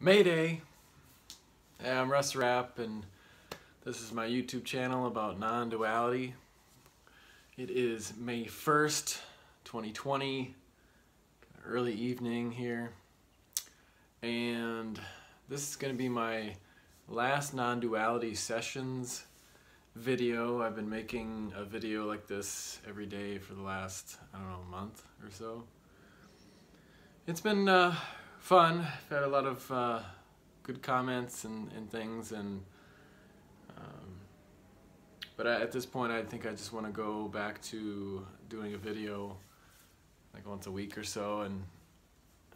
Mayday! Hey, I'm Russ Rapp, and this is my YouTube channel about non-duality. It is May 1st, 2020, early evening here, and this is going to be my last non-duality sessions video. I've been making a video like this every day for the last, month or so. It's been fun. I've had a lot of good comments and things, and but at this point I think I just want to go back to doing a video like once a week or so, and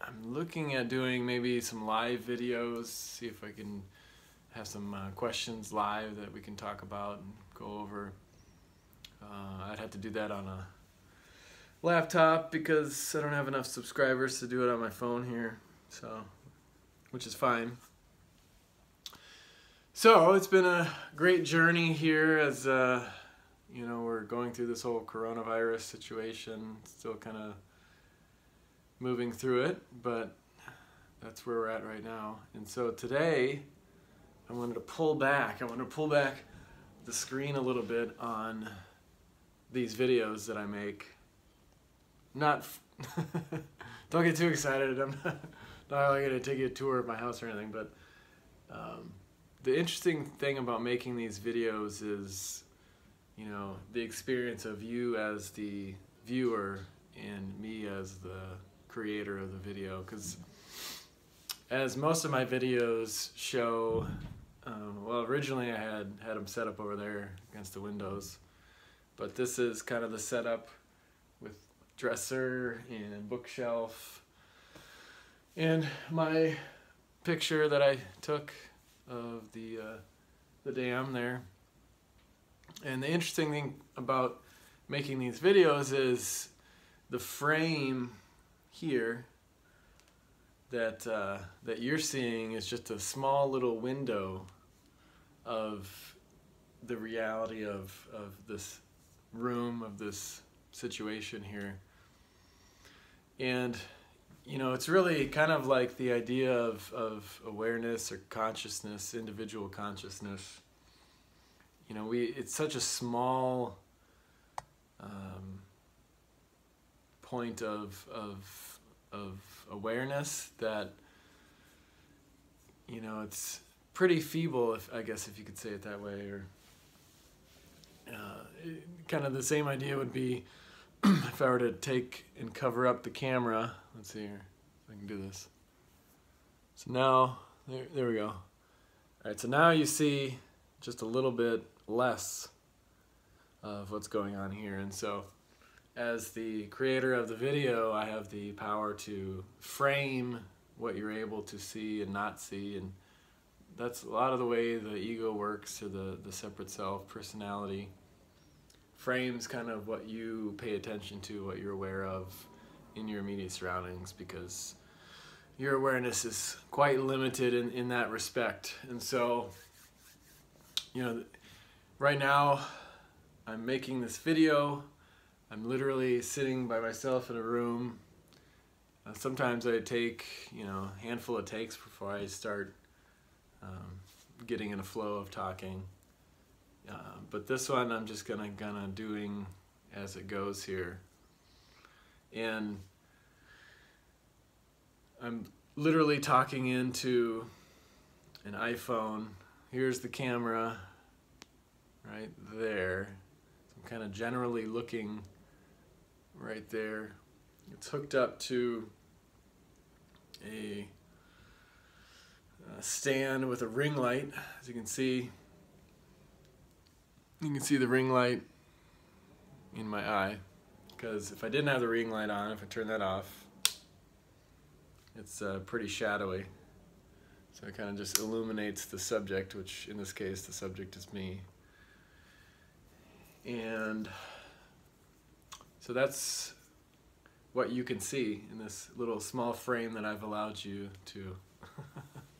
I'm looking at doing maybe some live videos, see if I can have some questions live that we can talk about and go over. I'd have to do that on a laptop because I don't have enough subscribers to do it on my phone here, so which is fine. So it's been a great journey here as we're going through this whole coronavirus situation, still kind of moving through it, but that's where we're at right now. And so today I wanted to pull back the screen a little bit on these videos that I make. Not don't get too excited. I'm not going to take you a tour of my house or anything, but the interesting thing about making these videos is, the experience of you as the viewer and me as the creator of the video. Because as most of my videos show, well, originally I had them set up over there against the windows, but this is kind of the setup with dresser and bookshelf and my picture that I took of the dam there. And the interesting thing about making these videos is the frame here that that you're seeing is just a small little window of the reality of this room, of this situation here. And it's really kind of like the idea of awareness or consciousness, individual consciousness. It's such a small point of awareness that it's pretty feeble, I guess if you could say it that way. Or kind of the same idea would be if I were to take and cover up the camera. Let's see here if I can do this. So now, there we go. Alright, so now you see just a little bit less of what's going on here. And so as the creator of the video, I have the power to frame what you're able to see and not see. And that's a lot of the way the ego works, or the separate self, personality. Frames kind of what you pay attention to, what you're aware of in your immediate surroundings, because your awareness is quite limited in that respect. And so, right now I'm making this video. I'm literally sitting by myself in a room. Sometimes I take, a handful of takes before I start getting in a flow of talking. But this one I'm just gonna doing as it goes here. And I'm literally talking into an iPhone. Here's the camera right there. So I'm kind of generally looking right there. It's hooked up to a stand with a ring light. As you can see the ring light in my eye, because if I didn't have the ring light on, if I turn that off, it's pretty shadowy. So it kind of just illuminates the subject, which in this case the subject is me. And so that's what you can see in this little small frame that I've allowed you to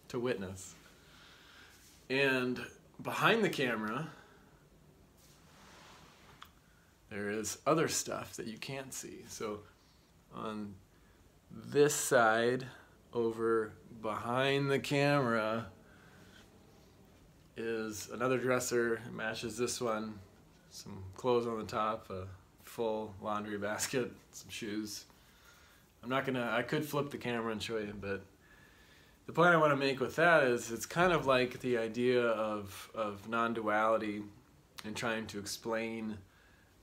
to witness. And behind the camera there is other stuff that you can't see. So on this side over behind the camera is another dresser. It matches this one. Some clothes on the top, a full laundry basket, some shoes. I could flip the camera and show you, but the point I want to make with that is it's kind of like the idea of non-duality and trying to explain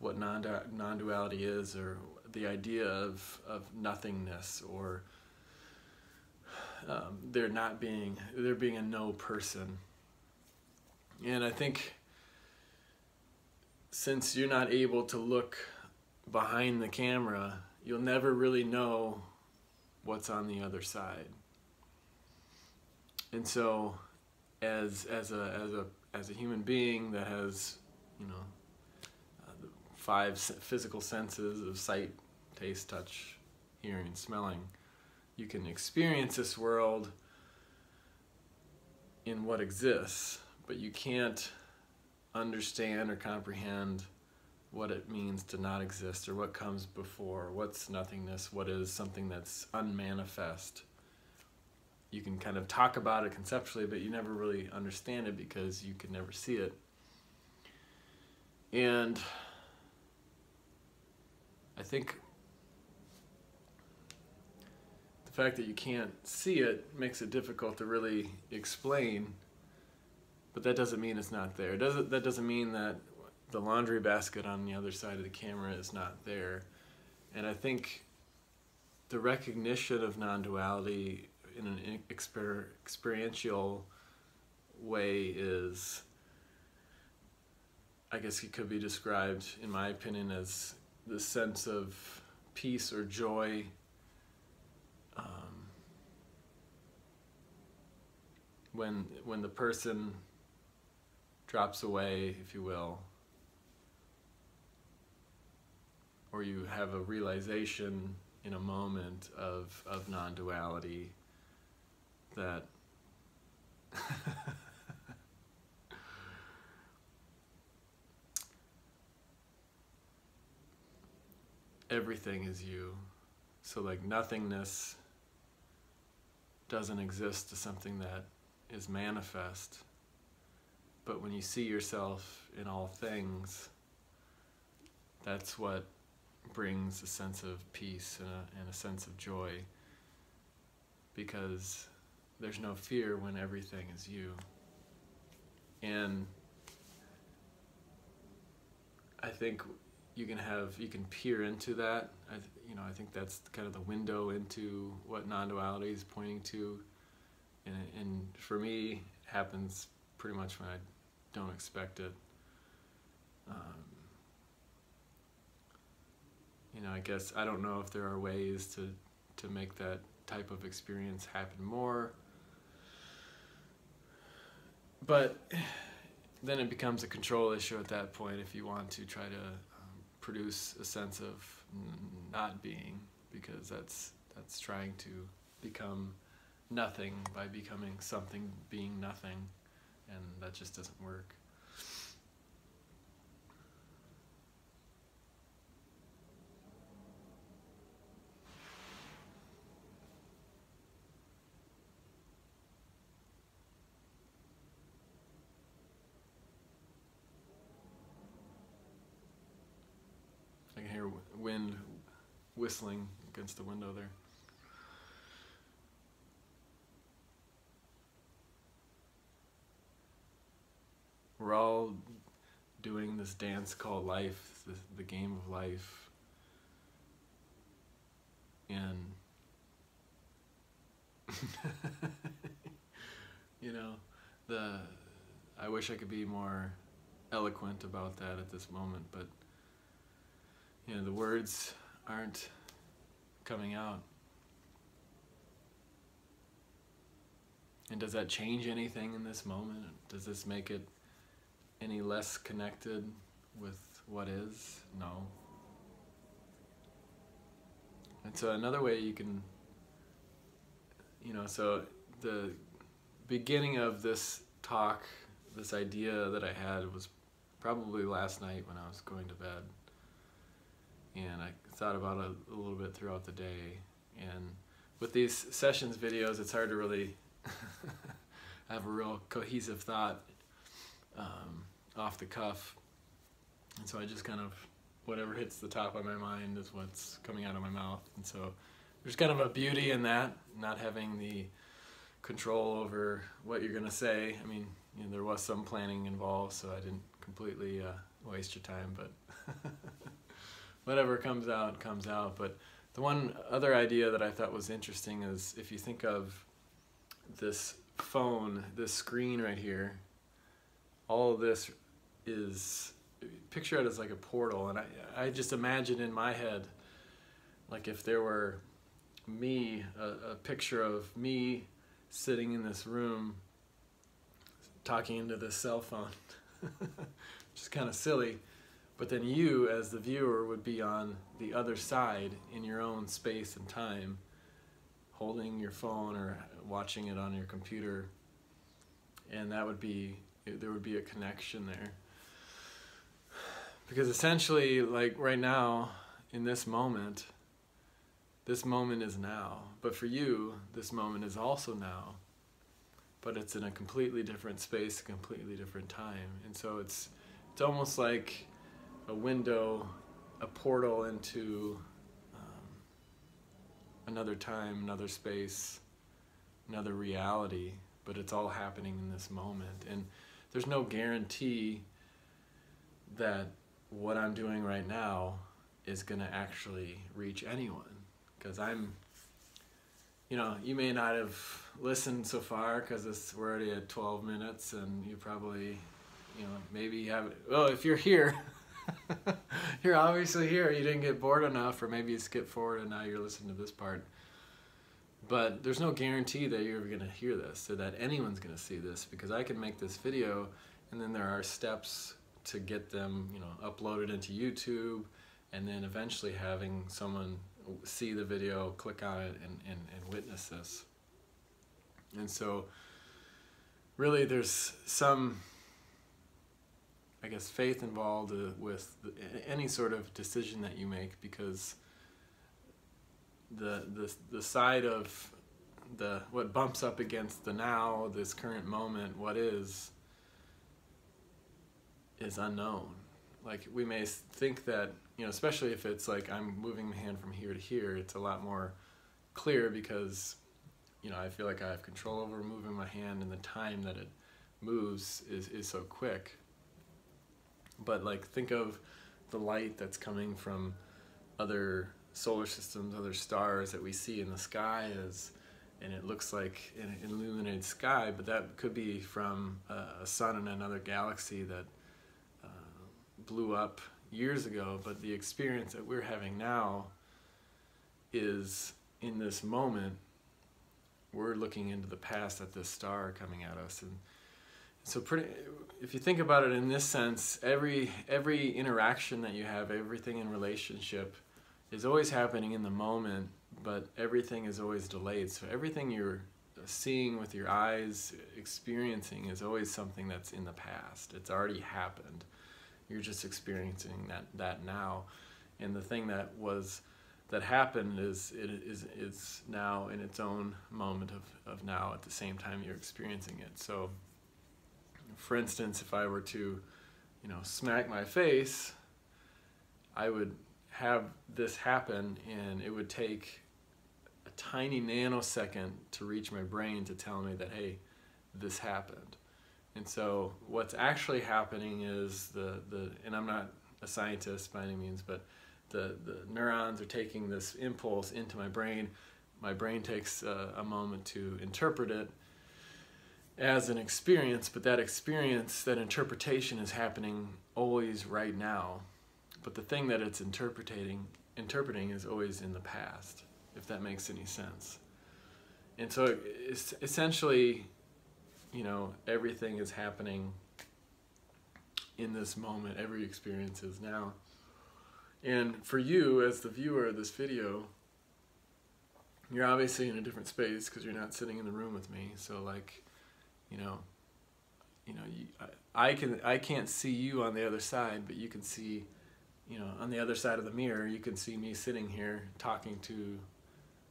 what non-duality is, or the idea of nothingness, or there being a no person. And I think since you're not able to look behind the camera, you'll never really know what's on the other side. And so, as a human being that has, the 5 physical senses of sight, taste, touch, hearing, and smelling, you can experience this world in what exists, but you can't understand or comprehend what it means to not exist, or what comes before, what's nothingness, what is something that's unmanifest. You can kind of talk about it conceptually, but you never really understand it because you can never see it. And I think the fact that you can't see it makes it difficult to really explain, but that doesn't mean it's not there. That doesn't mean that the laundry basket on the other side of the camera is not there. And I think the recognition of non-duality in an experiential way is, I guess it could be described, in my opinion, as the sense of peace or joy when the person drops away, if you will, or you have a realization in a moment of non-duality that everything is you. So like nothingness doesn't exist to something that is manifest. But when you see yourself in all things, that's what brings a sense of peace and a sense of joy, because there's no fear when everything is you. And I think you can peer into that. I think that's kind of the window into what non-duality is pointing to. And for me, it happens pretty much when I don't expect it. I guess I don't know if there are ways to make that type of experience happen more. But then it becomes a control issue at that point if you want to try to produce a sense of not being, because that's trying to become nothing by becoming something being nothing, and that just doesn't work. I can hear wind whistling against the window there. We're all doing this dance called life, the game of life. And I wish I could be more eloquent about that at this moment, but the words aren't coming out. And does that change anything in this moment? Does this make it any less connected with what is? No. And so another way you can, so the beginning of this talk, this idea that I had was probably last night when I was going to bed. And I thought about it a little bit throughout the day. And with these sessions videos, it's hard to really have a real cohesive thought off the cuff. And so I just kind of, whatever hits the top of my mind is what's coming out of my mouth. And so there's kind of a beauty in that, not having the control over what you're going to say. I mean, you know, there was some planning involved, so I didn't completely waste your time, but whatever comes out, comes out. But the one other idea that I thought was interesting is if you think of this phone, this screen right here, all of this is, picture it as like a portal. And I just imagine in my head, like if there were me, a picture of me sitting in this room talking into this cell phone, which is kind of silly. But then you, as the viewer, would be on the other side in your own space and time, holding your phone or watching it on your computer, and that would be, there would be a connection there. Because essentially, like right now, in this moment is now. But for you, this moment is also now. But it's in a completely different space, a completely different time. And so it's almost like a window, a portal into another time, another space, another reality, but it's all happening in this moment. And there's no guarantee that what I'm doing right now is going to actually reach anyone. Because you know, you may not have listened so far because we're already at 12 minutes and you probably, you know, maybe you haven't, well, if you're here, you're obviously here, you didn't get bored enough, or maybe you skipped forward and now you're listening to this part. But there's no guarantee that you're going to hear this, or that anyone's going to see this, because I can make this video and then there are steps to get them, you know, uploaded into YouTube, and then eventually having someone see the video, click on it, and witness this. And so really there's some, I guess, faith involved with any sort of decision that you make, because the side of what bumps up against the now, this current moment, what is unknown. Like we may think that, you know, especially if it's like I'm moving my hand from here to here, it's a lot more clear because, you know, I feel like I have control over moving my hand, and the time that it moves is so quick. But like think of the light that's coming from other solar systems, other stars that we see in the sky, and it looks like an illuminated sky, but that could be from a sun in another galaxy that blew up years ago. But the experience that we're having now is in this moment. We're looking into the past at this star coming at us. And so if you think about it in this sense, every interaction that you have, everything in relationship is always happening in the moment, but everything is always delayed. So everything you're seeing with your eyes, experiencing, is always something that's in the past. It's already happened. You're just experiencing that now. And the thing that happened is now in its own moment of now at the same time you're experiencing it. So for instance, if I were to, you know, smack my face, I would have this happen, and it would take a tiny nanosecond to reach my brain to tell me that, hey, this happened. And so what's actually happening is and I'm not a scientist by any means, but the neurons are taking this impulse into my brain. My brain takes a moment to interpret it as an experience, but that experience, that interpretation, is happening always right now. But the thing that it's interpreting is always in the past, if that makes any sense. And so it's essentially, you know, everything is happening in this moment. Every experience is now. And for you, as the viewer of this video, you're obviously in a different space because you're not sitting in the room with me. So like, I can't see you on the other side, but you can see, you know, on the other side of the mirror, you can see me sitting here talking to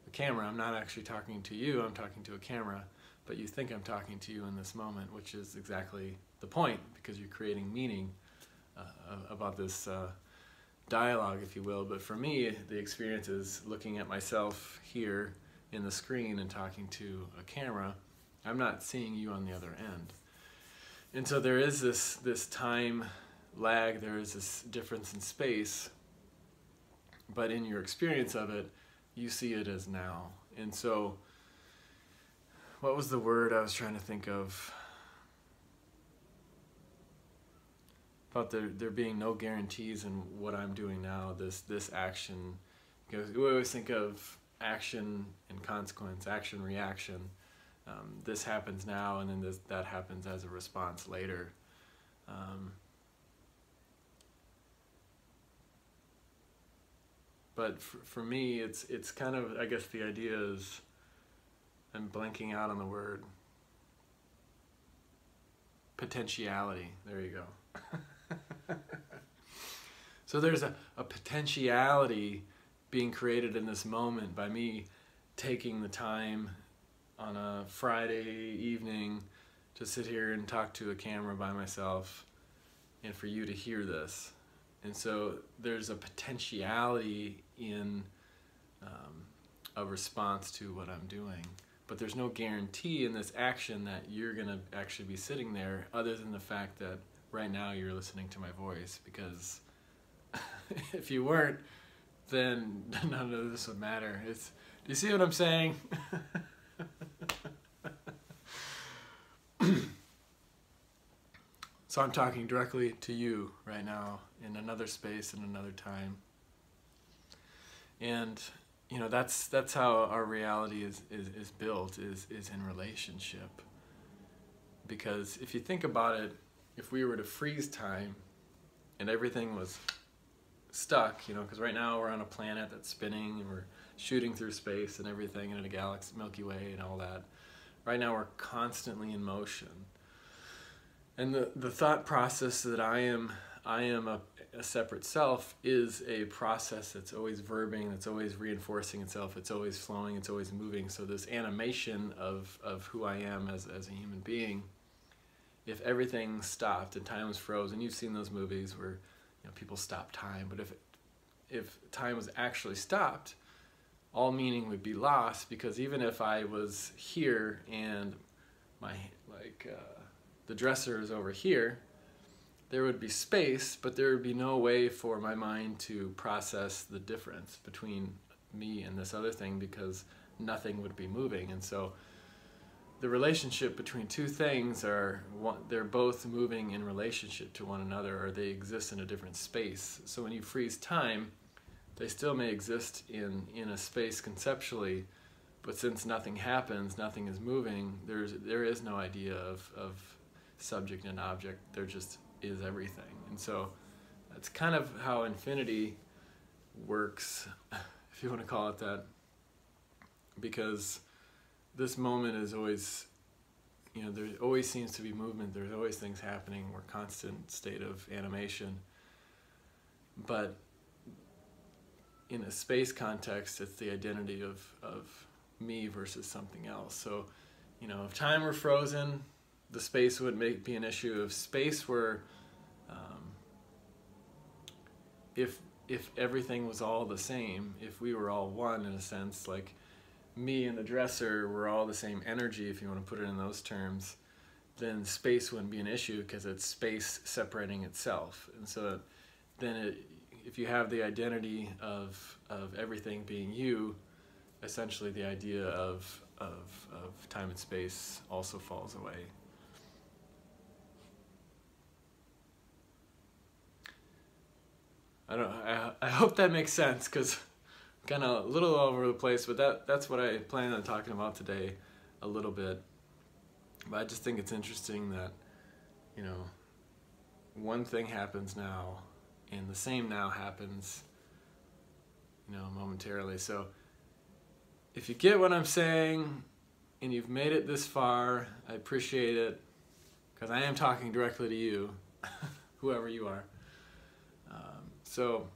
the camera. I'm not actually talking to you, I'm talking to a camera, but you think I'm talking to you in this moment, which is exactly the point, because you're creating meaning about this dialogue, if you will. But for me, the experience is looking at myself here in the screen and talking to a camera. I'm not seeing you on the other end. And so there is this time lag, there is this difference in space, but in your experience of it, you see it as now. And so, what was the word I was trying to think of? About there being no guarantees in what I'm doing now, this action. Because we always think of action and consequence, action, reaction. This happens now, and then that happens as a response later. But for me, it's kind of, I guess the idea is, I'm blanking out on the word. Potentiality. There you go. So there's a potentiality being created in this moment by me taking the time on a Friday evening to sit here and talk to a camera by myself, and for you to hear this. And so there's a potentiality in a response to what I'm doing. But there's no guarantee in this action that you're going to actually be sitting there, other than the fact that right now you're listening to my voice. Because if you weren't, then none of this would matter. Do you see what I'm saying? So I'm talking directly to you right now in another space, in another time. And you know, that's how our reality is built, is in relationship. Because if you think about it, if we were to freeze time and everything was stuck, you know, because right now we're on a planet that's spinning and we're shooting through space and everything, and in a galaxy, Milky Way and all that. Right now we're constantly in motion. And the thought process that I am a separate self is a process that's always verbing, that's always reinforcing itself, it's always flowing, it's always moving. So this animation of who I am as a human being, if everything stopped and time was frozen, you've seen those movies where, you know, people stop time, but if time was actually stopped, all meaning would be lost, because even if I was here and my the dresser is over here, there would be space, but there would be no way for my mind to process the difference between me and this other thing, because nothing would be moving. And so the relationship between two things they're both moving in relationship to one another, or they exist in a different space. So when you freeze time, they still may exist in a space conceptually, but since nothing happens, nothing is moving, there is no idea of subject and object. There just is everything. And so that's kind of how infinity works, if you want to call it that, because this moment is always, you know, there always seems to be movement, there's always things happening, we're constant state of animation. But in a space context, it's the identity of me versus something else. So, you know, if time were frozen, the space would be an issue. If space were, if everything was all the same, if we were all one in a sense, like me and the dresser were all the same energy, if you want to put it in those terms, then space wouldn't be an issue, because it's space separating itself. And so then if you have the identity of everything being you, essentially the idea of time and space also falls away. I hope that makes sense, because I'm kind of a little all over the place, but that's what I plan on talking about today a little bit. But I just think it's interesting that, you know, one thing happens now, and the same now happens, you know, momentarily. So if you get what I'm saying and you've made it this far, I appreciate it, because I am talking directly to you, whoever you are. So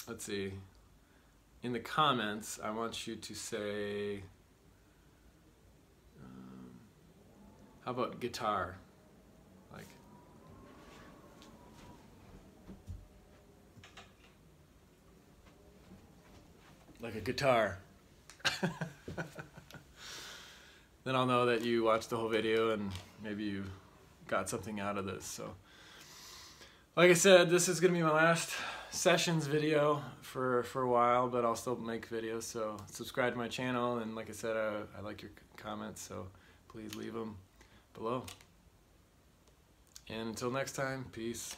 let's see. in the comments, I want you to say, how about guitar? Like a guitar. Then I'll know that you watched the whole video and maybe you got something out of this. So, like I said, this is gonna be my last sessions video for a while, but I'll still make videos. So subscribe to my channel, and like I said, I like your comments, so please leave them below. And until next time, peace.